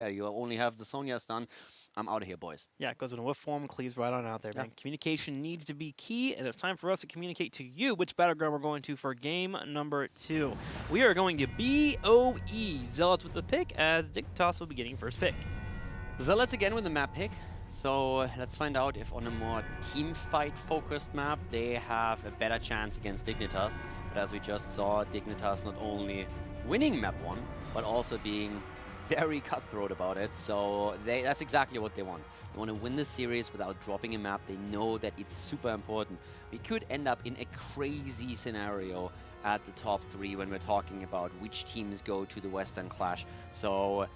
yeah, you only have the Sonya stun. I'm out of here, boys. Yeah, it goes in whiff form, cleaves right on out there, Yeah. man. Communication needs to be key, and it's time for us to communicate to you which battleground we're going to for game number 2. We are going to BOE, Zealots with the pick, as Dignitas will be getting first pick. Zealots again with the map pick. So let's find out if on a more team fight focused map they have a better chance against Dignitas. But as we just saw, Dignitas not only winning map 1, but also being very cutthroat about it. So that's exactly what they want. They want to win the series without dropping a map. They know that it's super important. We could end up in a crazy scenario at the top 3 when we're talking about which teams go to the Western Clash. So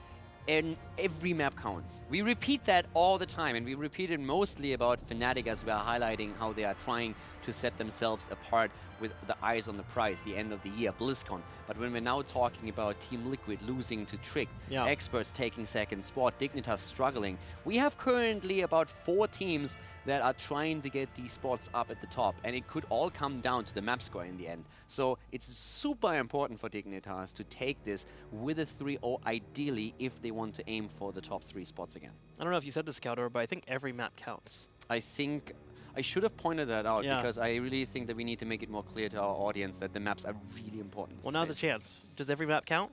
and every map counts. We repeat that all the time, and we repeat it mostly about Fnatic as we are highlighting how they are trying to set themselves apart with the eyes on the prize, the end of the year, BlizzCon. But when we're now talking about Team Liquid losing to Trick, Experts taking second spot, Dignitas struggling, we have currently about 4 teams that are trying to get these spots up at the top, and it could all come down to the map score in the end. So it's super important for Dignitas to take this with a 3-0 ideally if they want to aim for the top 3 spots again. I don't know if you said this, Caldor, but I think every map counts. I think I should have pointed that out because I really think that we need to make it more clear to our audience that the maps are really important. Well, now's a chance. Does every map count?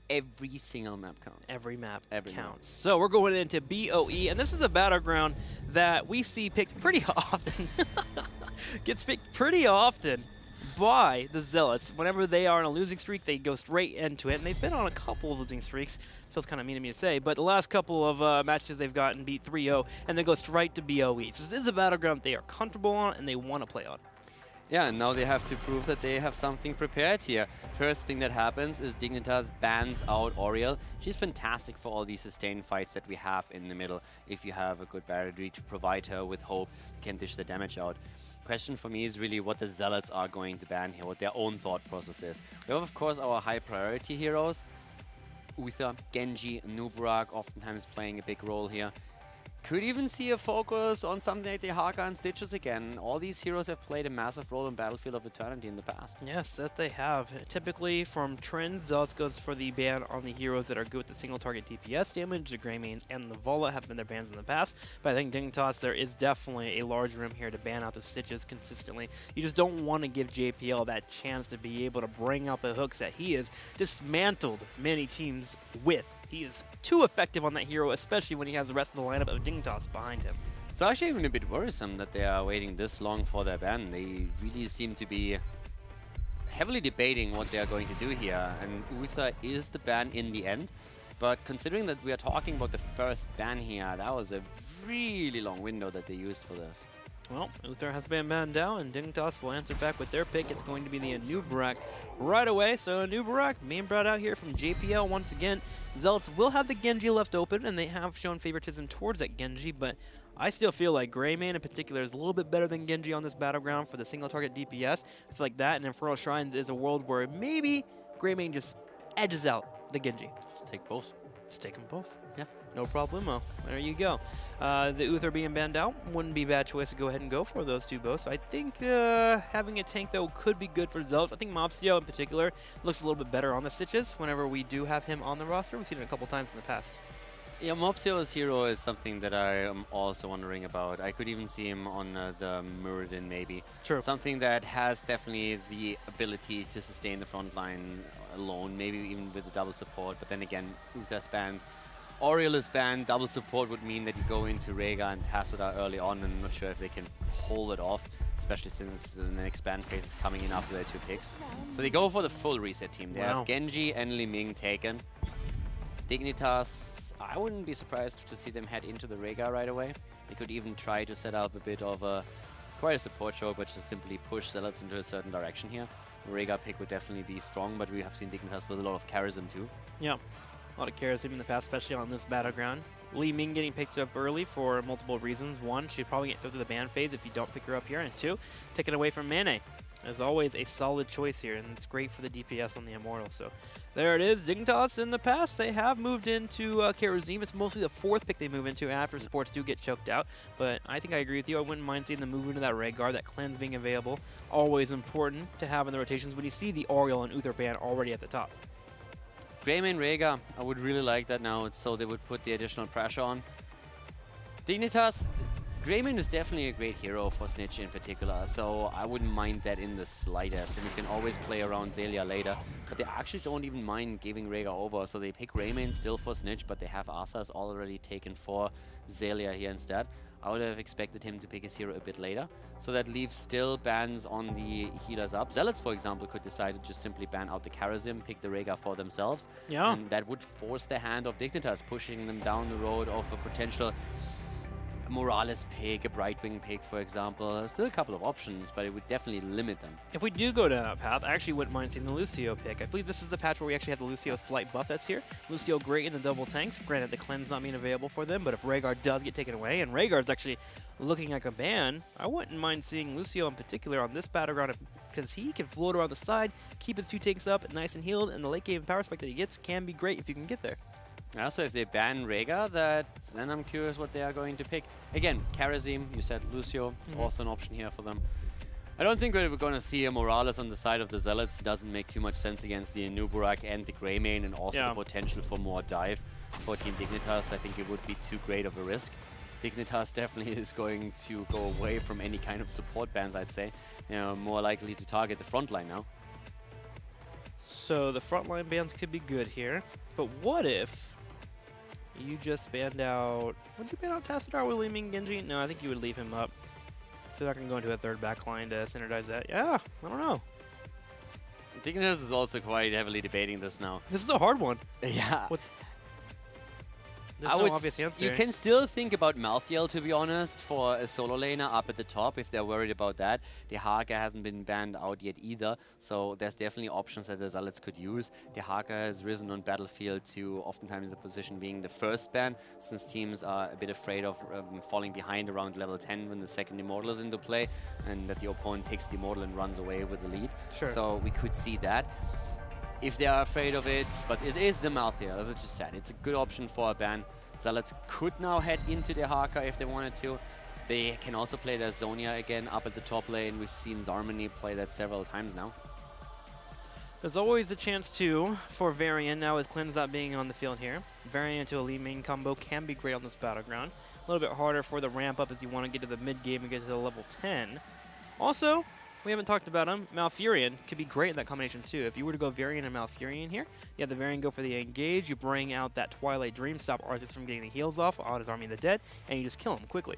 Every single map counts. Every map Every counts. So we're going into BOE, and this is a battleground that we see picked pretty often. Gets picked pretty often by the Zealots. Whenever they are on a losing streak, they go straight into it, and they've been on a couple of losing streaks. Feels kind of mean of me to say, but the last couple of matches they've gotten beat 3-0, and they go straight to BOE. So this is a battleground they are comfortable on and they want to play on. Yeah, and now they have to prove that they have something prepared here. First thing that happens is Dignitas bans out Oriel. She's fantastic for all these sustained fights that we have in the middle. If you have a good battery to provide her with hope, you can dish the damage out. Question for me is really what the Zealots are going to ban here, what their own thought process is. We have, of course, our high priority heroes. Uther, Genji, Nubarak oftentimes playing a big role here. Could even see a focus on something like the Haka and Stitches again. All these heroes have played a massive role in Battlefield of Eternity in the past. Yes, that they have. Typically, from trends, Zealots goes for the ban on the heroes that are good with the single target DPS damage. The Greymanes and the Vola have been their bans in the past. But I think Dignitas, there is definitely a large room here to ban out the Stitches consistently. You just don't want to give JPL that chance to be able to bring out the hooks that he has dismantled many teams with. He is too effective on that hero, especially when he has the rest of the lineup of Dignitas behind him. It's actually even a bit worrisome that they are waiting this long for their ban. They really seem to be heavily debating what they are going to do here. And Uther is the ban in the end. But considering that we are talking about the first ban here, that was a really long window that they used for this. Well, Uther has been banned down, and Dignitas will answer back with their pick. It's going to be the Nubarak right away. So Nubarak being brought out here from JPL once again. Zealots will have the Genji left open, and they have shown favoritism towards that Genji, but I still feel like Greymane in particular is a little bit better than Genji on this battleground for the single target DPS. I feel like that and Infernal Shrines is a world where maybe Greymane just edges out the Genji. Just take both. Just take them both. Yeah. No problemo. There you go. The Uther being banned out wouldn't be a bad choice to go ahead and go for those two both. So I think having a tank, though, could be good for Zealots. I think Mopsio in particular looks a little bit better on the Stitches whenever we do have him on the roster. We've seen it a couple times in the past. Yeah, Mopsio's hero is something that I am also wondering about. I could even see him on the Muradin maybe. True. Something that has definitely the ability to sustain the front line alone, maybe even with a double support. But then again, Uther's banned. Oriel is banned. Double support would mean that you go into Rega and Tacita early on, and I'm not sure if they can pull it off, especially since the next ban phase is coming in after their 2 picks. So they go for the full reset team. They have Genji and Li Ming taken. Dignitas, I wouldn't be surprised to see them head into the Rega right away. They could even try to set up a bit of quite a support show, but just simply push Zealots into a certain direction here. Rega pick would definitely be strong, but we have seen Dignitas with a lot of charism too. Yeah. A lot of charisma in the past, especially on this battleground. Li Ming getting picked up early for multiple reasons. One, she'd probably get through to the ban phase if you don't pick her up here. And 2, taken away from Mane. As always, a solid choice here, and it's great for the DPS on the Immortal. So there it is. Dignitas in the past, they have moved into Kerosene. It's mostly the 4th pick they move into after supports do get choked out. But I think I agree with you. I wouldn't mind seeing them move into that Rhaegar, that cleanse being available. Always important to have in the rotations when you see the Oriel and Uther ban already at the top. Greymane Rhaegar, I would really like that now, so they would put the additional pressure on. Dignitas, Greymane is definitely a great hero for Snitch in particular, so I wouldn't mind that in the slightest, and you can always play around Zelia later. But they actually don't even mind giving Rhaegar over, so they pick Greymane still for Snitch, but they have Arthur's already taken for Zelia here instead. I would have expected him to pick his hero a bit later, so that leaves still bans on the healers up. Zealots, for example, could decide to just simply ban out the Karazim, pick the Rhaegar for themselves, and that would force the hand of Dignitas, pushing them down the road of a potential Morales pick, a Brightwing pick, for example. There's still a couple of options, but it would definitely limit them. If we do go down that path, I actually wouldn't mind seeing the Lucio pick. I believe this is the patch where we actually have the Lucio slight buff that's here. Lucio great in the double tanks. Granted, the cleanse not being available for them, but if Rhaegar does get taken away, and Rhaegar's actually looking like a ban, I wouldn't mind seeing Lucio in particular on this battleground because he can float around the side, keep his 2 tanks up nice and healed, and the late game power spike that he gets can be great if you can get there. Yeah, so if they ban Rhaegar, then I'm curious what they are going to pick. Again, Karazim, you said Lucio is also an option here for them. I don't think we're going to see a Morales on the side of the Zealots. It doesn't make too much sense against the Nuburak and the Greymane, and also the potential for more dive for Team Dignitas. I think it would be too great of a risk. Dignitas definitely is going to go away from any kind of support bans, I'd say. You know, more likely to target the front line now. So the frontline bans could be good here, but what if you just banned out... Would you ban out Tassadar with leaving Genji? No, I think you would leave him up. So they're not going to go into a third back line to synergize that. Yeah, I don't know. Dignitas is also quite heavily debating this now. This is a hard one. Yeah. There's no obvious answer. You can still think about Malthael, to be honest, for a solo laner up at the top if they're worried about that. The Haka hasn't been banned out yet either, so there's definitely options that the Zealots could use. The Haka has risen on Battlefield to oftentimes the position being the first ban, since teams are a bit afraid of falling behind around level 10 when the second Immortal is into play, and that the opponent takes the Immortal and runs away with the lead. Sure. So we could see that if they are afraid of it, but it is the Malthael, as I just said. It's a good option for a ban. Zealots could now head into the Haka if they wanted to. They can also play their Zonia again up at the top lane. We've seen Zarmany play that several times now. There's always a chance, too, for Varian, now with Cleanse not being on the field here. Varian into a Li Ming combo can be great on this battleground. A little bit harder for the ramp up as you want to get to the mid game and get to the level 10. Also, we haven't talked about him. Malfurion could be great in that combination too. If you were to go Varian and Malfurion here, you have the Varian go for the engage, you bring out that Twilight Dream, stop Arthas from getting the heals off, out his army of the dead, and you just kill him quickly.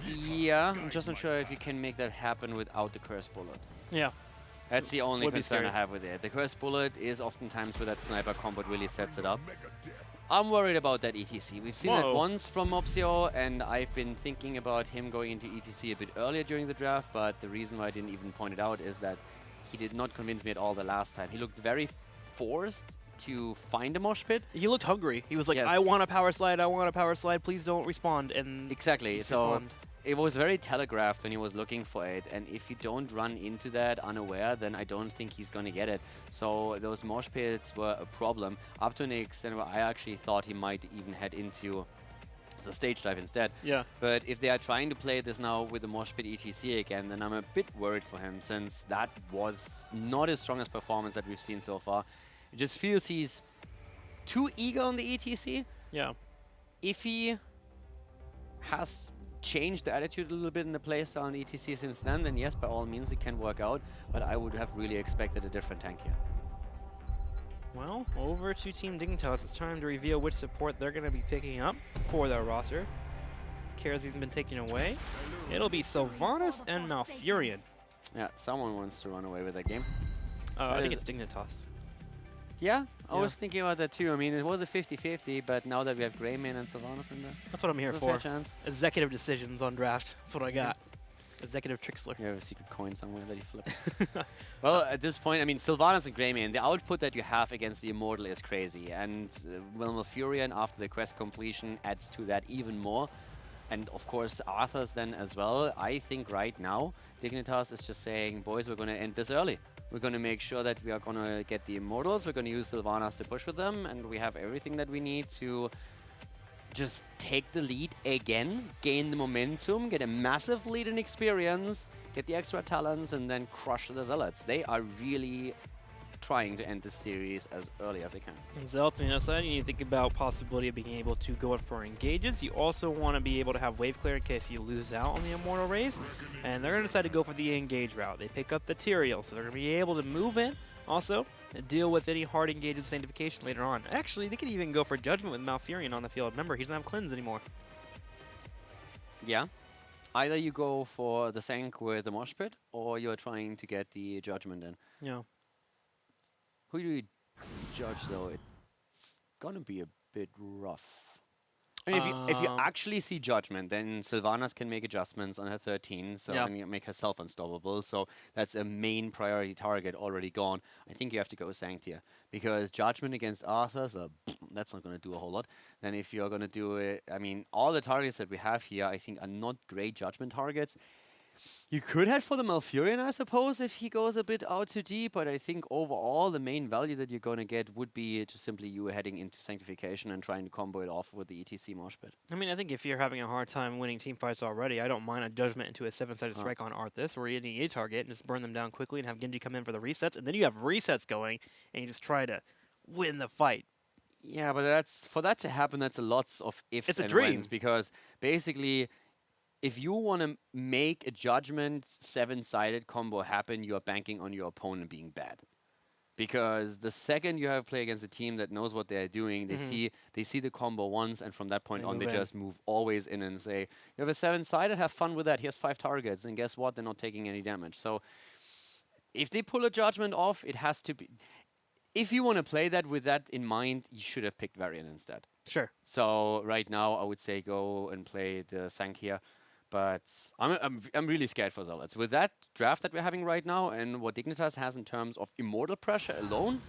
Yeah, I'm just not sure if you can make that happen without the Cursed Bullet. Yeah. That's the only concern I have with it. The Cursed Bullet is oftentimes where that sniper combo really sets it up. I'm worried about that ETC. We've seen that once from Mopsio, and I've been thinking about him going into ETC a bit earlier during the draft, but the reason why I didn't even point it out is that he did not convince me at all the last time. He looked very forced to find a mosh pit. He looked hungry. He was like, I want a power slide, I want a power slide, please don't respond. And exactly. So it was very telegraphed when he was looking for it, and if you don't run into that unaware, then I don't think he's going to get it. So those mosh pits were a problem, up to an extent where I actually thought he might even head into the stage dive instead. Yeah. But if they are trying to play this now with the mosh pit ETC again, then I'm a bit worried for him, since that was not his strongest performance that we've seen so far. It just feels he's too eager on the ETC. Yeah. If he has changed the attitude a little bit in the playstyle on ETC since then yes, by all means it can work out, but I would have really expected a different tank here. Well, over to Team Dignitas. It's time to reveal which support they're going to be picking up for their roster. Karazi's been taken away. It'll be Sylvanas and Malfurion. Yeah, someone wants to run away with that game. I think it's Dignitas. Yeah, I was thinking about that too. I mean, it was a 50-50, but now that we have Greymane and Sylvanas in there, that's what I'm here for. Chance. Executive decisions on draft. That's what I got. Executive Trickster. You have a secret coin somewhere that you flip. Well, at this point, I mean, Sylvanas and Greymane, the output that you have against the Immortal is crazy. And Malfurion, after the quest completion, adds to that even more. And of course, Arthur's then as well. I think right now, Dignitas is just saying, boys, we're going to end this early. We're going to make sure that we are going to get the Immortals. We're going to use Sylvanas to push with them. And we have everything that we need to just take the lead again, gain the momentum, get a massive lead in experience, get the extra talents, and then crush the Zealots. They are really trying to end the series as early as they can. And Zealots on the other side, you need to think about possibility of being able to go in for engages. You also want to be able to have wave clear in case you lose out on the Immortal Rays. And they're going to decide to go for the engage route. They pick up the Tyrael, so they're going to be able to move in. Also, deal with any hard engages with Sanctification later on. Actually, they could even go for Judgment with Malfurion on the field. Remember, he doesn't have Cleanse anymore. Yeah. Either you go for the Sank with the Mosh Pit, or you're trying to get the Judgment in. Yeah. Who do you judge, though? It's going to be a bit rough. I mean, if you actually see Judgment, then Sylvanas can make adjustments on her 13, so and make herself unstoppable. So that's a main priority target already gone. I think you have to go Sanctia, because Judgment against Arthur, so that's not going to do a whole lot. Then if you're going to do it, I mean, all the targets that we have here, I think, are not great Judgment targets. You could head for the Malfurion, I suppose, if he goes a bit out too deep, but I think overall the main value that you're going to get would be just simply you heading into Sanctification and trying to combo it off with the ETC Mosh Pit. I mean, I think if you're having a hard time winning team fights already, I don't mind a Judgment into a 7-sided strike on Arthas, where you need a target and just burn them down quickly and have Genji come in for the resets, and then you have resets going, and you just try to win the fight. Yeah, but that's for that to happen, that's a lots of ifs and dream. whens, because basically, if you want to make a Judgment 7-sided combo happen, you are banking on your opponent being bad. Because the second you have play against a team that knows what they're doing, they see the combo once, and from that point on, they just move always in and say, you have a 7-sided, have fun with that, here's 5 targets, and guess what, they're not taking any damage. So if they pull a Judgment off, it has to be... If you want to play that with that in mind, you should have picked Varian instead. Sure. So right now, I would say go and play the Sank here. But I'm really scared for Zealots. With that draft that we're having right now and what Dignitas has in terms of immortal pressure alone,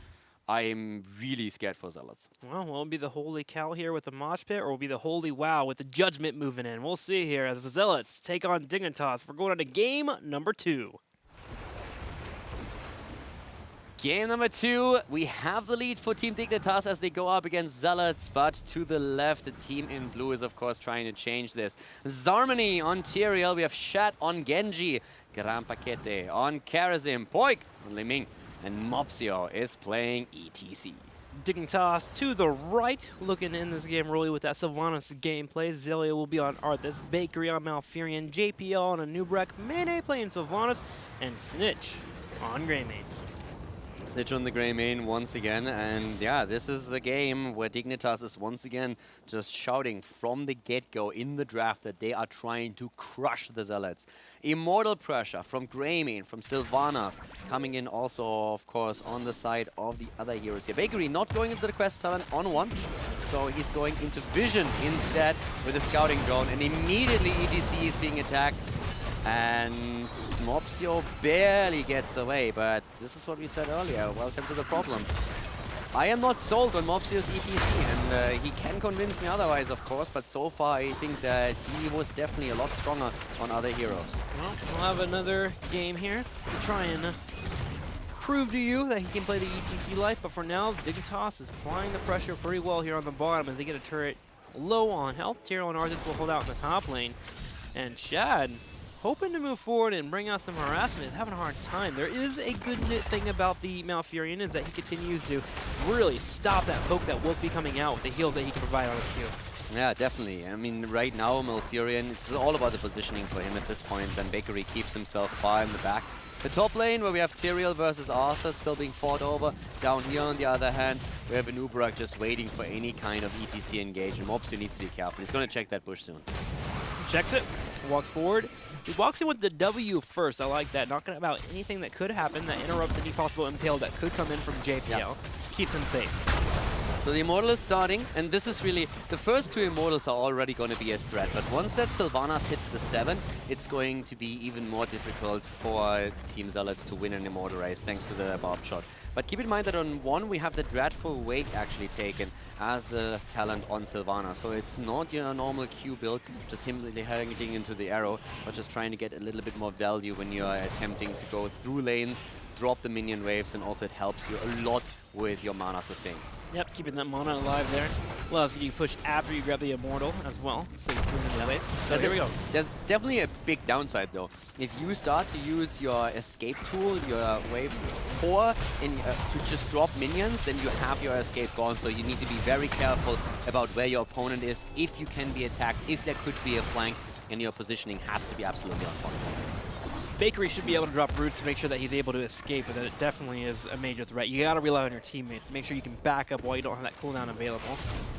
I'm really scared for Zealots. Well, will it be the Holy Cow here with the Mosh Pit, or will it be the Holy Wow with the Judgment moving in? We'll see here as the Zealots take on Dignitas. We're going on to game number 2. Game number 2, we have the lead for Team Dignitas as they go up against Zealots, but to the left, the team in blue is of course trying to change this. Zarmany on Tyrael, we have Shat on Genji, Gran Paquete on Karazim, Poik on Liming, and Mopsio is playing ETC. Dignitas to the right, looking in this game really with that Sylvanas gameplay. Zelia will be on Arthas, Bakery on Malfurion, JPL on Anubrek, Mene playing Sylvanas, and Snitch on Greymane. Snitch on the Greymane once again, and yeah, this is a game where Dignitas is once again just shouting from the get-go in the draft that they are trying to crush the Zealots. Immortal pressure from Greymane, from Sylvanas, coming in also, of course, on the side of the other heroes here. Bakery not going into the quest talent on 1, so he's going into Vision instead with a scouting drone, and immediately ETC is being attacked. And Mopsio barely gets away, but this is what we said earlier. Welcome to the problem. I am not sold on Mopsio's ETC, and he can convince me otherwise, of course, but so far I think that he was definitely a lot stronger on other heroes. Well, we'll have another game here to try and prove to you that he can play the ETC life, but for now, Dignitas is applying the pressure pretty well here on the bottom as they get a turret low on health. Tyrael and Arthas will hold out in the top lane, and Shad, hoping to move forward and bring out some harassment, is having a hard time. There is a good thing about the Malfurion is that he continues to really stop that poke that will be coming out with the heals that he can provide on his Q. Yeah, definitely. I mean, right now, Malfurion, it's all about the positioning for him at this point, and Bakery keeps himself far in the back. The top lane, where we have Tyrael versus Arthur still being fought over. Down here, on the other hand, we have Anubrek just waiting for any kind of ETC engage, and Mopsio needs to be careful. He's going to check that bush soon. Checks it, walks forward. He walks in with the W first. I like that. Not going to about anything that could happen that interrupts any possible impale that could come in from JPL. Yeah. Keeps him safe. So the Immortal is starting, and this is really... The first 2 Immortals are already going to be a threat, but once that Sylvanas hits the 7, it's going to be even more difficult for Team Zealots to win an Immortal race, thanks to the Bob shot. But keep in mind that on 1, we have the Dreadful Wake actually taken as the talent on Sylvanas. So it's not your normal Q build, just simply heading into the arrow, but just trying to get a little bit more value when you're attempting to go through lanes, drop the minion waves, and also it helps you a lot with your mana sustain. Yep, keeping that mana alive there. Allows you to push after you grab the Immortal as well, so you throw it into place. So here we go. There's definitely a big downside though. If you start to use your escape tool, your wave 4, to just drop minions, then you have your escape gone. So you need to be very careful about where your opponent is, if you can be attacked, if there could be a flank, and your positioning has to be absolutely on point. Bakery should be able to drop roots to make sure that he's able to escape, but that it definitely is a major threat. You gotta rely on your teammates to make sure you can back up while you don't have that cooldown available.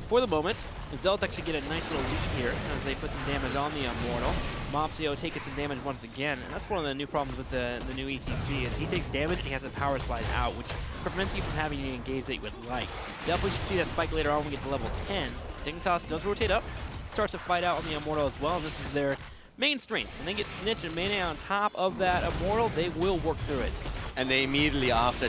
For the moment, the Zealots actually get a nice little lead here as they put some damage on the Immortal. Mopsio taking some damage once again, and that's one of the new problems with the new ETC is he takes damage and he has a power slide out, which prevents you from having the engage that you would like. Definitely should see that spike later on when we get to level 10. Dignitas does rotate up, starts to fight out on the Immortal as well, and this is their main strength. When they get Snitch and Mane on top of that Immortal, they will work through it. And they immediately, after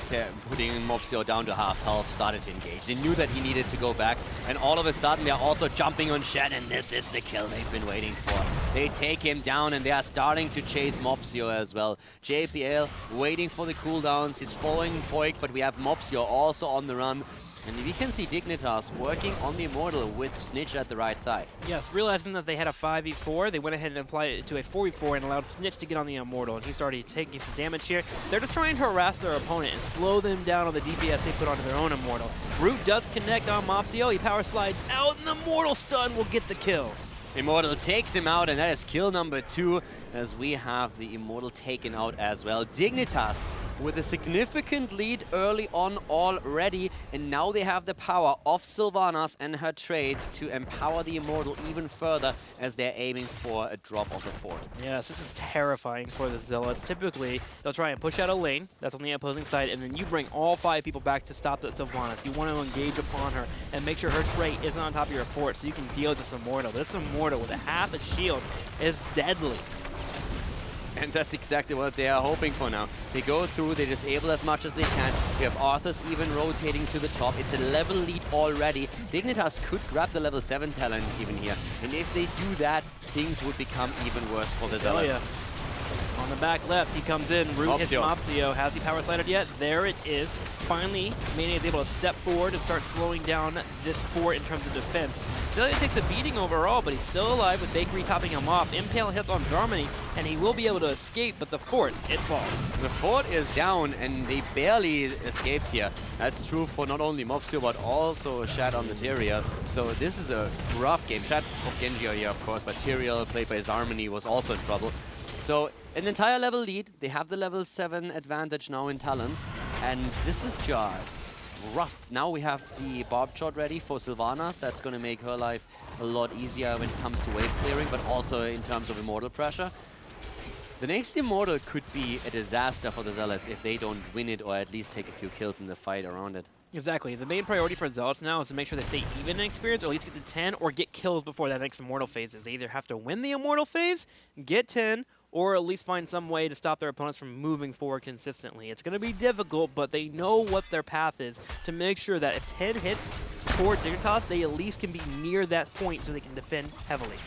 putting Mopsio down to half health, started to engage. They knew that he needed to go back, and all of a sudden they're also jumping on Shen, and this is the kill they've been waiting for. They take him down, and they are starting to chase Mopsio as well. JPL waiting for the cooldowns. He's following Poik, but we have Mopsio also on the run. And we can see Dignitas working on the Immortal with Snitch at the right side. Yes, realizing that they had a 5v4, they went ahead and applied it to a 4v4 and allowed Snitch to get on the Immortal, and he started taking some damage here. They're just trying to harass their opponent and slow them down on the DPS they put onto their own Immortal. Root does connect on Mopsio, he power slides out, and the Immortal stun will get the kill. Immortal takes him out, and that is kill number 2, as we have the Immortal taken out as well. Dignitas with a significant lead early on already, and now they have the power of Sylvanas and her trades to empower the Immortal even further as they're aiming for a drop of the fort. Yes, this is terrifying for the Zealots. Typically, they'll try and push out a lane that's on the opposing side, and then you bring all 5 people back to stop that Sylvanas. You want to engage upon her and make sure her trait isn't on top of your fort so you can deal with this Immortal. This Immortal with a half a shield is deadly. And that's exactly what they are hoping for now. They go through, they disable as much as they can. We have Arthas even rotating to the top. It's a level lead already. Dignitas could grab the level 7 talent even here. And if they do that, things would become even worse for the Zealots. On the back left, he comes in. Root hits Mopsio. Has he power slided yet? There it is. Finally, Mane is able to step forward and start slowing down this fort in terms of defense. Zelia takes a beating overall, but he's still alive with Bakery topping him off. Impale hits on Zarmany, and he will be able to escape, but the fort, it falls. The fort is down, and they barely escaped here. That's true for not only Mopsio, but also Shad on Material. So this is a rough game. Shad of Genji here, of course, but Tyrael, played by Zarmany, was also in trouble. So an entire level lead. They have the level 7 advantage now in Talons, and this is just rough. Now we have the Barb Shot ready for Sylvanas. That's going to make her life a lot easier when it comes to wave clearing, but also in terms of Immortal pressure. The next Immortal could be a disaster for the Zealots if they don't win it or at least take a few kills in the fight around it. Exactly. The main priority for Zealots now is to make sure they stay even in experience, or at least get to 10, or get kills before that next Immortal phase is. They either have to win the Immortal phase, get 10, or at least find some way to stop their opponents from moving forward consistently. It's going to be difficult, but they know what their path is to make sure that if 10 hits for Dignitas, they at least can be near that point so they can defend heavily.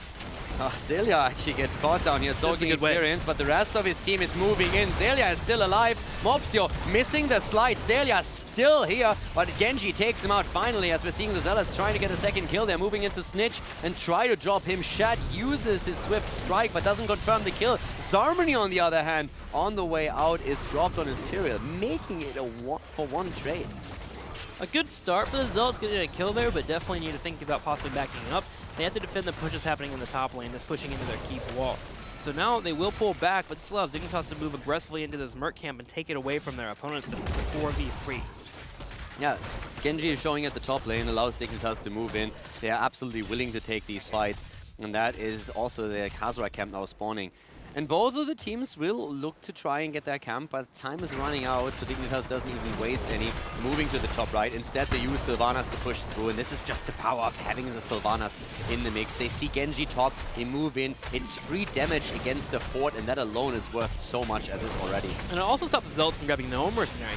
Zelia actually gets caught down here, soaking experience, but the rest of his team is moving in. Zelia is still alive. Mopsio missing the slide. Zelia still here, but Genji takes him out finally as we're seeing the Zealots trying to get a second kill. They're moving into Snitch and try to drop him. Shad uses his Swift Strike, but doesn't confirm the kill. Zarmany, on the other hand, on the way out, is dropped on his Tyrael, making it a 1-for-1 trade. A good start for the Zealots getting a kill there, but definitely need to think about possibly backing up. They have to defend the pushes happening in the top lane that's pushing into their keep wall. So now they will pull back, but still have Dignitas to move aggressively into this Merc camp and take it away from their opponents because it's a 4v3. Yeah, Genji is showing at the top lane, allows Dignitas to move in. They are absolutely willing to take these fights, and that is also the Kazura camp now spawning. And both of the teams will look to try and get their camp, but time is running out, so Dignitas doesn't even waste any moving to the top right. Instead, they use Sylvanas to push through, and this is just the power of having the Sylvanas in the mix. They see Genji top, they move in. It's free damage against the fort, and that alone is worth so much as is already. And it also stops the Zealots from grabbing their own mercenary.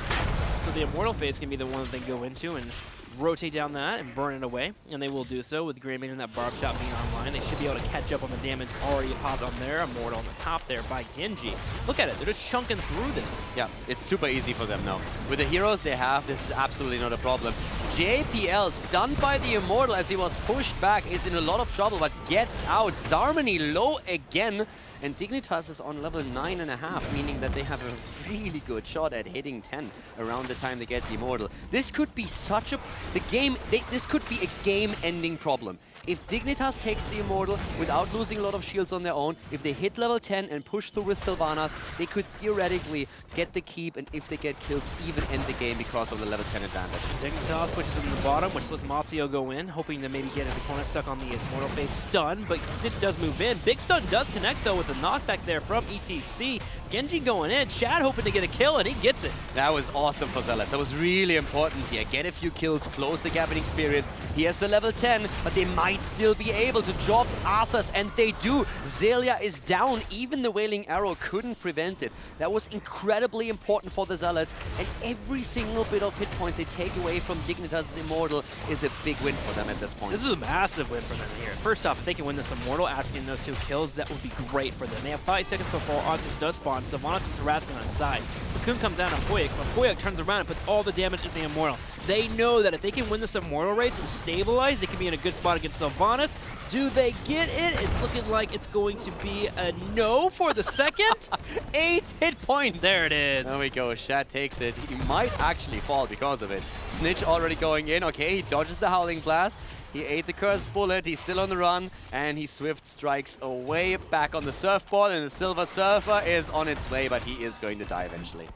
So the Immortal phase can be the one that they go into and rotate down that and burn it away, and they will do so with Greymane and that Barb Shot being online. They should be able to catch up on the damage already popped on their Immortal on the top there by Genji. Look at it, they're just chunking through this. Yeah, it's super easy for them now. With the heroes they have, this is absolutely not a problem. JPL, stunned by the Immortal as he was pushed back, is in a lot of trouble, but gets out. Zarmany low again, and Dignitas is on level 9.5, meaning that they have a really good shot at hitting 10 around the time they get the Immortal. This could be such a... this could be a game-ending problem. If Dignitas takes the Immortal without losing a lot of shields on their own, if they hit level 10 and push through with Sylvanas, they could theoretically get the keep, and if they get kills, even end the game because of the level 10 advantage. Dignitas pushes in the bottom, which lets Mopsio go in, hoping to maybe get his opponent stuck on the Immortal Face stun, but Snitch does move in. Big stun does connect, though, with a knockback there from ETC. Genji going in, Shad hoping to get a kill, and he gets it. That was awesome for Zealots. That was really important here. Get a few kills, close the gap in experience. He has the level 10, but they might still be able to drop Arthas, and they do. Zelia is down. Even the Wailing Arrow couldn't prevent it. That was incredibly important for the Zealots, and every single bit of hit points they take away from Dignitas' Immortal is a big win for them at this point. This is a massive win for them here. First off, if they can win this Immortal after getting those 2 kills, that would be great for them. They have 5 seconds before Arthas does spawn. Sylvanas is harassing on his side. Cocoon comes down on Poyak, but Poyak turns around and puts all the damage into the Immortal. They know that if they can win this Immortal race and stabilize, they can be in a good spot against Sylvanas. Do they get it? It's looking like it's going to be a no for the second. 8 hit points. There it is. There we go. Shad takes it. He might actually fall because of it. Snitch already going in. Okay, he dodges the Howling Blast. He ate the cursed bullet, he's still on the run, and he swift strikes away back on the surfboard, and the Silver Surfer is on its way, but he is going to die eventually.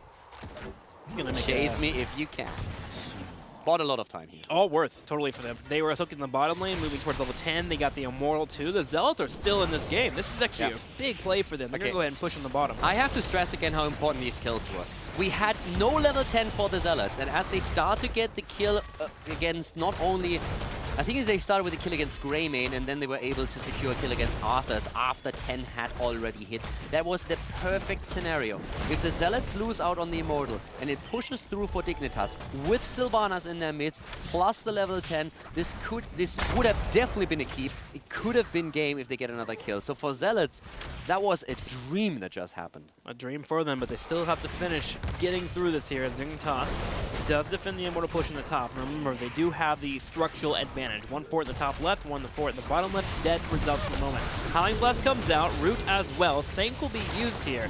He's gonna make Chase me if you can. Bought a lot of time here. All worth, totally for them. They were soaking in the bottom lane, moving towards level 10. They got the Immortal too. The Zealots are still in this game. This is actually a big play for them. They're gonna go ahead and push on the bottom. I have to stress again how important these kills were. We had no level 10 for the Zealots, and as they start to get the kill against not only... I think they started with a kill against Greymane, and then they were able to secure a kill against Arthas after 10 had already hit. That was the perfect scenario. If the Zealots lose out on the Immortal, and it pushes through for Dignitas, with Sylvanas in their midst, plus the level 10, this would have definitely been a keep. It could have been game if they get another kill. So for Zealots, that was a dream that just happened. A dream for them, but they still have to finish getting through this here. Dignitas does defend the Immortal push in the top. And remember, they do have the structural advantage. 1 fort in the top left, 1 fort in the bottom left. Dead results for the moment. Howling Blast comes out, Root as well. Sank will be used here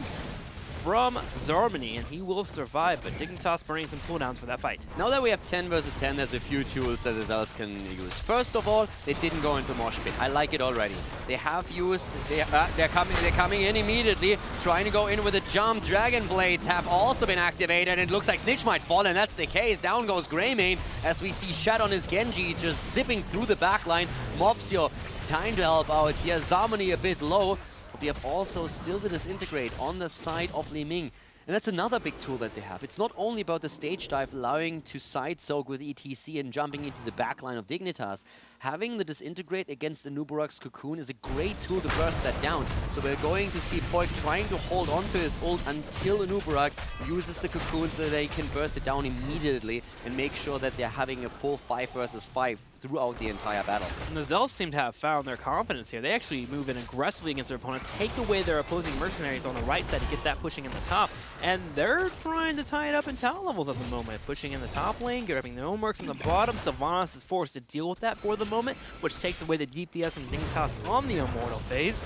from Zarmany, and he will survive, but Dignitas burning some cooldowns for that fight. Now that we have 10 versus 10, there's a few tools that the Zealots can use. First of all, they didn't go into Mosh Pit. I like it already. They have used, they're coming in immediately, trying to go in with a jump. Dragon Blades have also been activated, and it looks like Snitch might fall, and that's the case. Down goes Greymane, as we see Shad on his Genji just zipping through the backline. Mopsio, it's time to help out here. Zarmany a bit low. We have also still the disintegrate on the side of Li Ming. And that's another big tool that they have. It's not only about the stage dive allowing to side soak with ETC and jumping into the backline of Dignitas. Having the disintegrate against the Nuburak's Cocoon is a great tool to burst that down. So we're going to see Poik trying to hold on to his ult until the Nuburak uses the Cocoon so that they can burst it down immediately and make sure that they're having a full 5 versus 5 throughout the entire battle. And the Zealots seem to have found their confidence here. They actually move in aggressively against their opponents, take away their opposing mercenaries on the right side to get that pushing in the top. And they're trying to tie it up in tower levels at the moment. Pushing in the top lane, grabbing their own mercs in the bottom. Sylvanas is forced to deal with that for the moment, which takes away the DPS from Dignitas on the Immortal phase.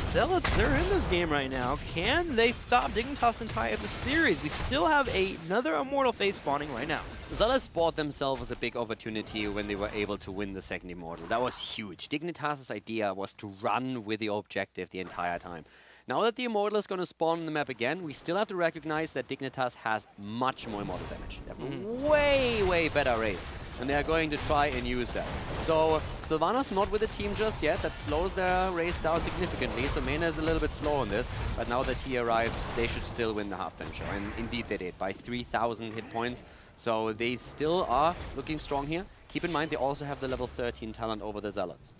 Zealots, they're in this game right now. Can they stop Dignitas and tie up the series? We still have another Immortal phase spawning right now. Zealots bought themselves a big opportunity when they were able to win the second Immortal. That was huge. Dignitas' idea was to run with the objective the entire time. Now that the Immortal is going to spawn on the map again, we still have to recognize that Dignitas has much more Immortal damage. They have a way better race, and they are going to try and use that. So Sylvanas not with the team just yet. That slows their race down significantly, so Mena is a little bit slow on this, but now that he arrives, they should still win the halftime show, and indeed they did, by 3,000 hit points. So they still are looking strong here. Keep in mind, they also have the level 13 talent over the Zealots.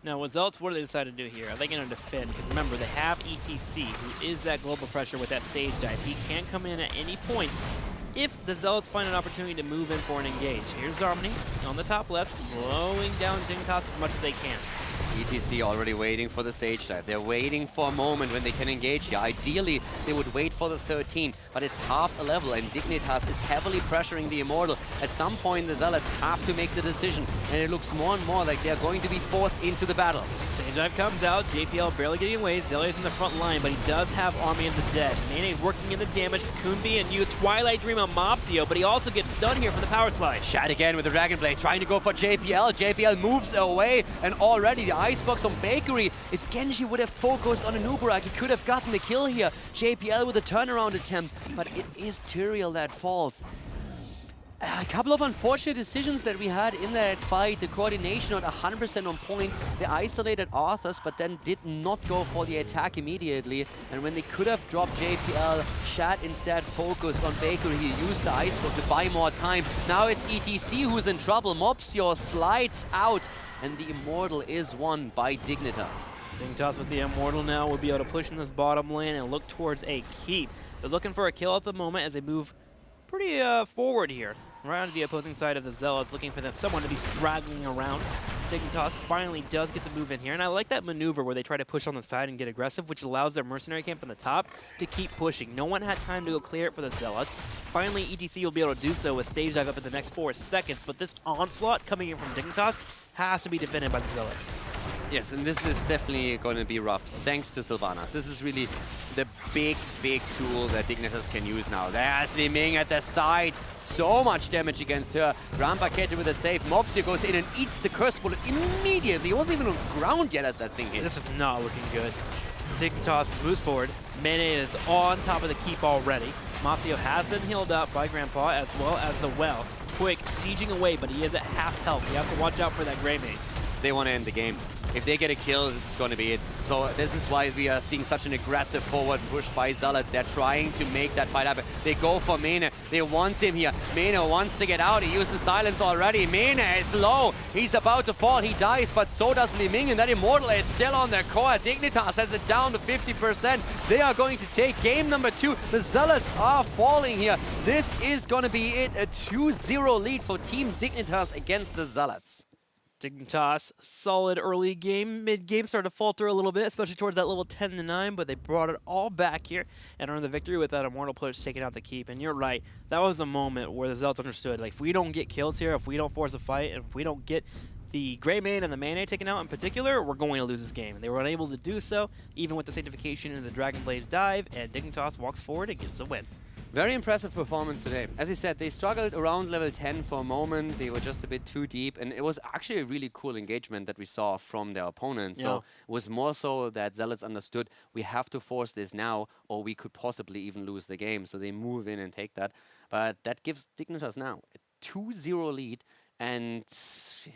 Now, with Zealots, what do they decide to do here? Are they going to defend? Because remember, they have ETC, who is that global pressure with that stage dive. He can come in at any point if the Zealots find an opportunity to move in for an engage. Here's Zarmany on the top left, slowing down Dignitas as much as they can. ETC already waiting for the stage dive. They're waiting for a moment when they can engage here. Ideally, they would wait for the 13, but it's half a level, and Dignitas is heavily pressuring the Immortal. At some point, the Zealots have to make the decision, and it looks more and more like they're going to be forced into the battle. Stage dive comes out, JPL barely getting away, Zelia's in the front line, but he does have Army of the Dead. Mane working in the damage, Kumbi and you Twilight Dream on Mopsio, but he also gets stunned here from the power slide. Shad again with the Dragon Blade, trying to go for JPL. JPL moves away, and already the Icebox on Bakery. If Genji would have focused on a Nubarak, he could have gotten the kill here. JPL with a turnaround attempt, but it is Tyrael that falls. A couple of unfortunate decisions that we had in that fight. The coordination not 100% on point. They isolated Arthas, but then did not go for the attack immediately. And when they could have dropped JPL, Shad instead focused on Bakery. He used the Icebox to buy more time. Now it's ETC who's in trouble. Mopsio slides out, and the Immortal is won by Dignitas. Dignitas with the Immortal now will be able to push in this bottom lane and look towards a keep. They're looking for a kill at the moment as they move pretty forward here. Right onto the opposing side of the Zealots, looking for someone to be straggling around. Dignitas finally does get the move in here, and I like that maneuver where they try to push on the side and get aggressive, which allows their mercenary camp on the top to keep pushing. No one had time to go clear it for the Zealots. Finally, ETC will be able to do so with stage dive up in the next 4 seconds, but this onslaught coming in from Dignitas has to be defended by the Zealots. Yes, and this is definitely going to be rough, thanks to Sylvanas. This is really the big tool that Dignitas can use now. There's Li Ming at the side. So much damage against her. Rampakete with a save. Mopsio goes in and eats the curse bullet immediately. He wasn't even on ground yet as that thing hit. This is not looking good. Dignitas moves forward. Mane is on top of the keep already. Mopsio has been healed up by Grandpa as well as the Well. Quick, sieging away, but he is at half health. He has to watch out for that Grey Mane. They want to end the game. If they get a kill, this is going to be it. So this is why we are seeing such an aggressive forward push by Zealots. They're trying to make that fight happen. They go for Mane. They want him here. Mane wants to get out. He uses silence already. Mane is low. He's about to fall. He dies, but so does Li Ming, and that Immortal is still on their core. Dignitas has it down to 50%. They are going to take game number 2. The Zealots are falling here. This is going to be it. A 2-0 lead for Team Dignitas against the Zealots. Dignitas, solid early game. Mid-game started to falter a little bit, especially towards that level 10-9, but they brought it all back here and earned the victory with that Immortal push taking out the keep. And you're right, that was a moment where the Zealots understood, like, if we don't get kills here, if we don't force a fight, and if we don't get the Grey Mane and the Mane taken out in particular, we're going to lose this game. And they were unable to do so, even with the Sanctification and the Dragon Blade dive, and Dignitas walks forward and gets the win. Very impressive performance today. As I said, they struggled around level 10 for a moment. They were just a bit too deep, and it was actually a really cool engagement that we saw from their opponents. So it was more so that Zealots understood we have to force this now, or we could possibly even lose the game. So they move in and take that. But that gives Dignitas now a 2-0 lead. And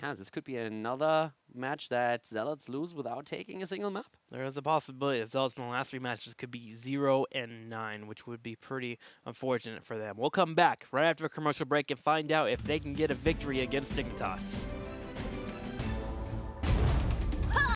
yeah, this could be another match that Zealots lose without taking a single map. There is a possibility that Zealots in the last 3 matches could be 0-9, which would be pretty unfortunate for them. We'll come back right after a commercial break and find out if they can get a victory against Dignitas.